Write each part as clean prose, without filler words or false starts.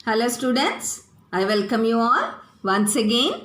Hello students, I welcome you all once again.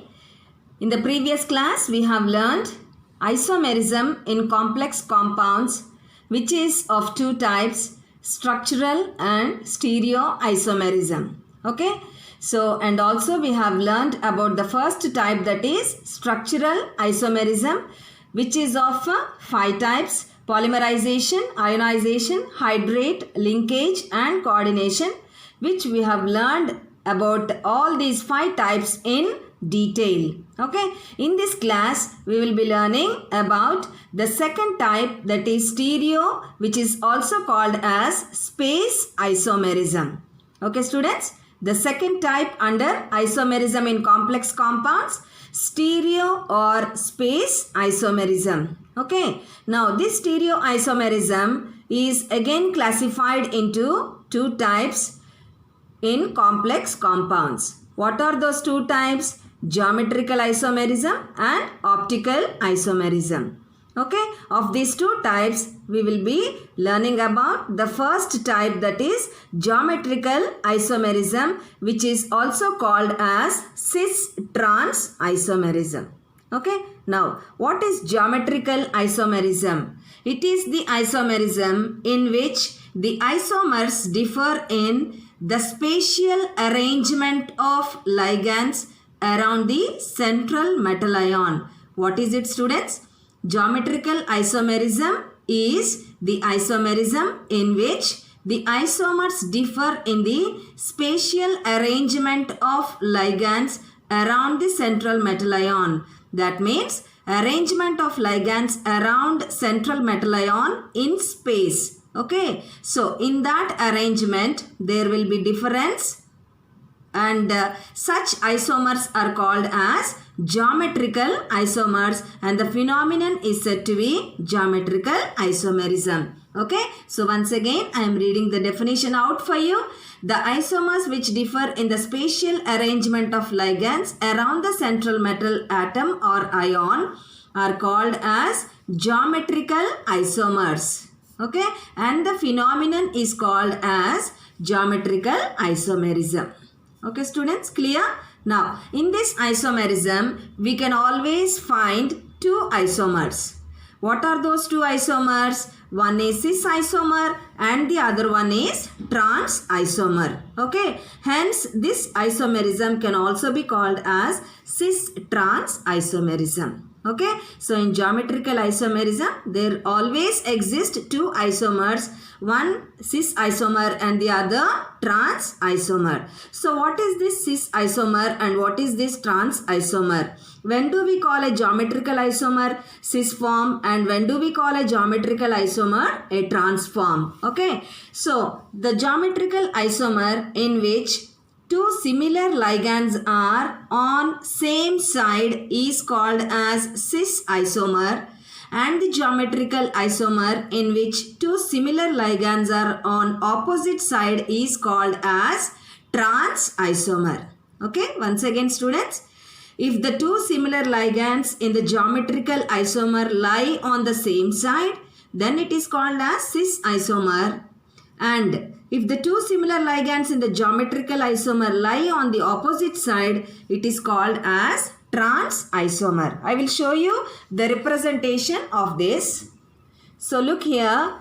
In the previous class we have learned isomerism in complex compounds, which is of two types, structural and stereoisomerism. Okay, so and also we have learned about the first type, that is structural isomerism, which is of five types: polymerization, ionization, hydrate, linkage and coordination, which we have learned about all these five types in detail. Okay, in this class we will be learning about the second type, that is stereo, which is also called as space isomerism. Okay students, the second type under isomerism in complex compounds, stereo or space isomerism. Okay, now this stereo isomerism is again classified into two types in complex compounds. What are those two types? Geometrical isomerism and optical isomerism. Okay, of these two types we will be learning about the first type, that is geometrical isomerism, which is also called as cis-trans isomerism. Okay, now what is geometrical isomerism? It is the isomerism in which the isomers differ in the spatial arrangement of ligands around the central metal ion. What is it, students? Geometrical isomerism is the isomerism in which the isomers differ in the spatial arrangement of ligands around the central metal ion. That means arrangement of ligands around central metal ion in space. Okay, so in that arrangement there will be difference, and such isomers are called as geometrical isomers, and the phenomenon is said to be geometrical isomerism. Okay, so once again I am reading the definition out for you. The isomers which differ in the spatial arrangement of ligands around the central metal atom or ion are called as geometrical isomers. Okay, and the phenomenon is called as geometrical isomerism. Okay students, clear? Now in this isomerism we can always find two isomers. What are those two isomers? One is cis isomer and the other one is trans isomer. Okay, hence this isomerism can also be called as cis-trans isomerism. Okay, so in geometrical isomerism there always exist two isomers, one cis isomer and the other trans isomer. So what is this cis isomer and what is this trans isomer? When do we call a geometrical isomer cis form, and when do we call a geometrical isomer a trans form? Okay, so the geometrical isomer in which two similar ligands are on same side is called as cis isomer, and the geometrical isomer in which two similar ligands are on opposite side is called as trans isomer. Okay, once again students, if the two similar ligands in the geometrical isomer lie on the same side, then it is called as cis isomer, and if the two similar ligands in the geometrical isomer lie on the opposite side, it is called as trans isomer. I will show you the representation of this. So look here,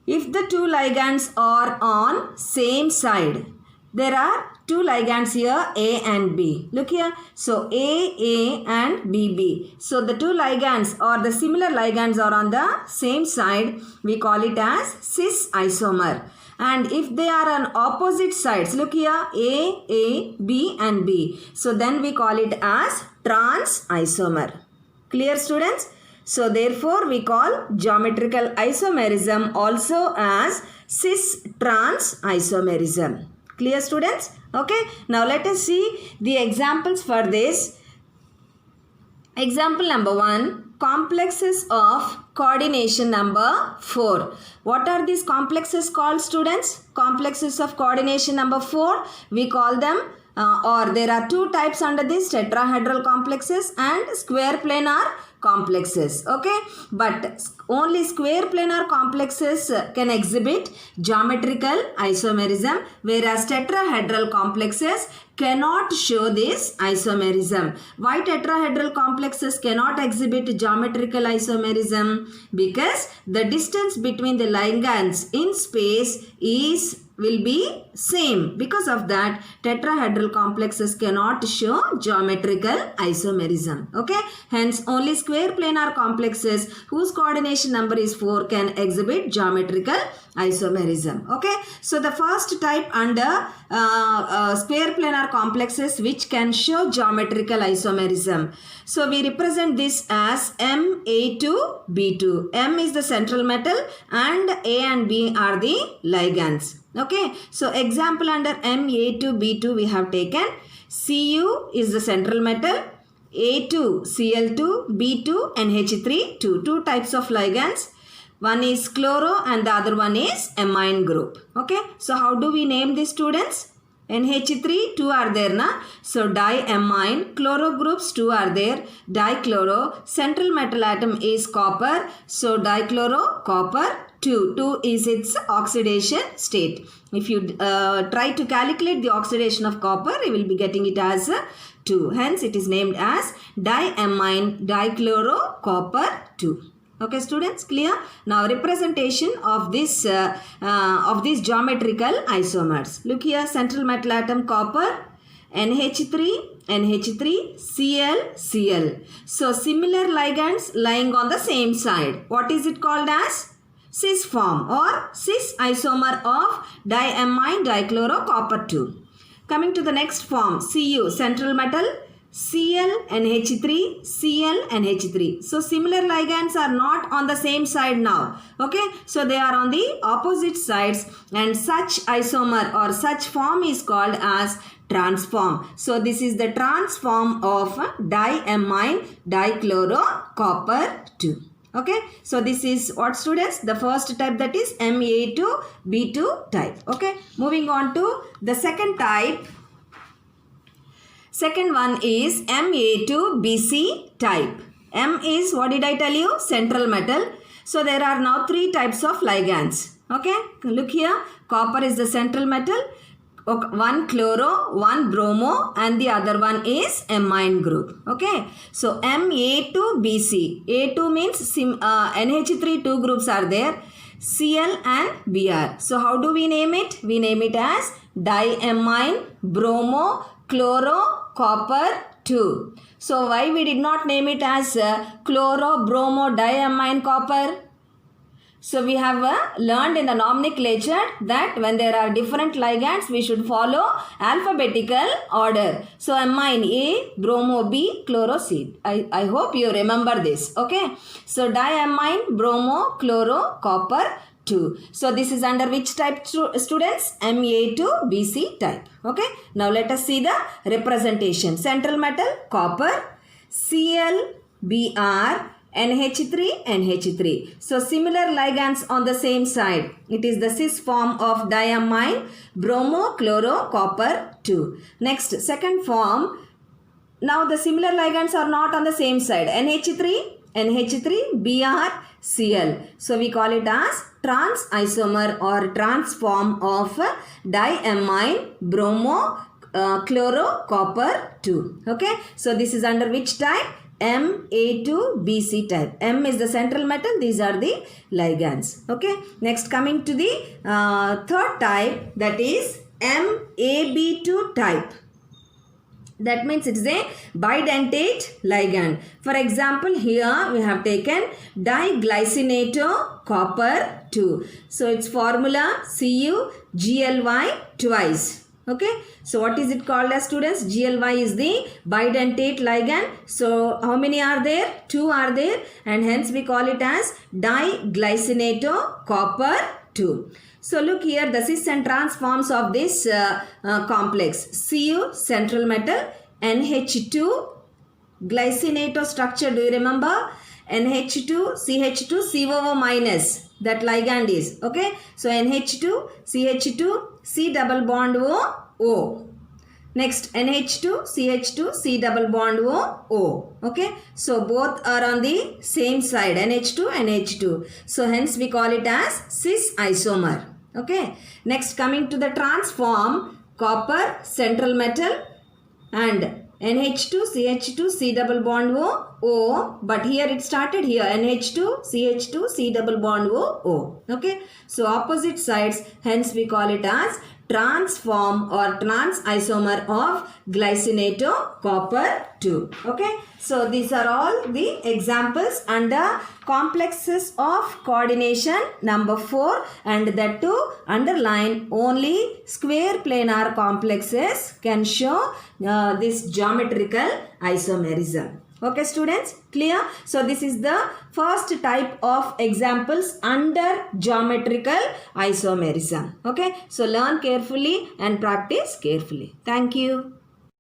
if the two ligands are on same side, there are two ligands here, A and B. Look here, so A and B. So the two ligands or the similar ligands are on the same side, we call it as cis isomer. And if they are on opposite sides, look here, A, B and B. So then we call it as trans isomer. Clear students? So therefore we call geometrical isomerism also as cis-trans isomerism. Clear students? Okay, now let us see the examples for this. Example number 1, complexes of coordination number 4. What are these complexes called, students? Complexes of coordination number 4, we call them or there are two types under this, tetrahedral complexes and square planar complexes. Okay, but Only square planar complexes can exhibit geometrical isomerism, whereas tetrahedral complexes cannot show this isomerism. Why tetrahedral complexes cannot exhibit geometrical isomerism? Because the distance between the ligands in space will be same. Because of that, tetrahedral complexes cannot show geometrical isomerism. Okay, hence only square planar complexes whose coordination number is 4 can exhibit geometrical isomerism. Okay, so the first type under square planar complexes which can show geometrical isomerism. So we represent this as Ma2, B2. M is the central metal and A and B are the ligands. Okay, so example under Ma2, B2 we have taken Cu is the central metal, A2, Cl2, B2 and H3, two types of ligands. One is chloro and the other one is amine group. Okay, so how do we name these students? NH3, 2 are there na. So diamine, chloro groups 2 are there. Dichloro, central metal atom is copper. So dichloro, copper 2. 2 is its oxidation state. If you try to calculate the oxidation of copper, you will be getting it as 2. Hence it is named as diamine dichloro copper 2. Okay students, clear? Now representation of this these geometrical isomers. Look here, central metal atom copper, NH3, NH3, Cl, Cl. So similar ligands lying on the same side. What is it called as? Cis form or cis isomer of diamine dichloro copper 2. Coming to the next form, Cu, central metal, Cl and H3, Cl and H3. So similar ligands are not on the same side now. Okay, so they are on the opposite sides and such isomer or such form is called as transform. So this is the transform of diamine dichloro copper 2. Okay, so this is what students? The first type, that is Ma2, B2 type. Okay, moving on to the second type. Second one is Ma2BC type. M is, what did I tell you? Central metal. So there are now 3 types of ligands. Okay, look here. Copper is the central metal. One chloro, one bromo and the other one is amine group. Okay, so Ma2BC. A2 means NH3 2 groups are there. Cl and Br. So how do we name it? We name it as diamine bromo chloro copper 2. So why we did not name it as chloro bromo diamine copper? So we have learned in the nomenclature that when there are different ligands, we should follow alphabetical order. So amine A, bromo B, chloro C. I hope you remember this. Okay. So diamine, bromo, chloro, copper 2. So this is under which type students? Ma2BC type. Okay. Now let us see the representation. Central metal, copper, Cl, Br, NH3, NH3. So similar ligands on the same side. It is the cis form of diamine, bromo, chloro, copper 2. Next, second form. Now the similar ligands are not on the same side. NH3, NH3, Br, Cl. So we call it as trans isomer or transform of diamine, bromo, chloro, copper 2. Okay. So this is under which type? Ma2BC type. M is the central metal. These are the ligands. Okay. Next, coming to the third type, that is MAB2 type. That means it is a bidentate ligand. For example, here we have taken diglycinato copper 2. So its formula CuGly twice. Okay, so what is it called as students? Gly is the bidentate ligand. So how many are there? 2 are there, and hence we call it as diglycinato copper 2. So look here, the cis and trans forms of this complex. Cu, central metal, NH2 glycinato structure. Do you remember? NH2, CH2, COO minus. That ligand is. Okay. So NH2, CH2, C double bond O, O. Next, NH2, CH2, C double bond O, O. Okay. So, both are on the same side, NH2, NH2. So, hence we call it as cis isomer. Okay. Next, coming to the transform, copper, central metal and NH2, CH2, C double bond O, O. But here it started here, NH2, CH2, C double bond O, O. Okay. So, opposite sides, hence we call it as transform or trans isomer of glycinato copper 2. Okay. So, these are all the examples under complexes of coordination number 4, and that too underline only square planar complexes can show this geometrical isomerism. Okay students, clear? So this is the first type of examples under geometrical isomerism. Okay, so learn carefully and practice carefully. Thank you.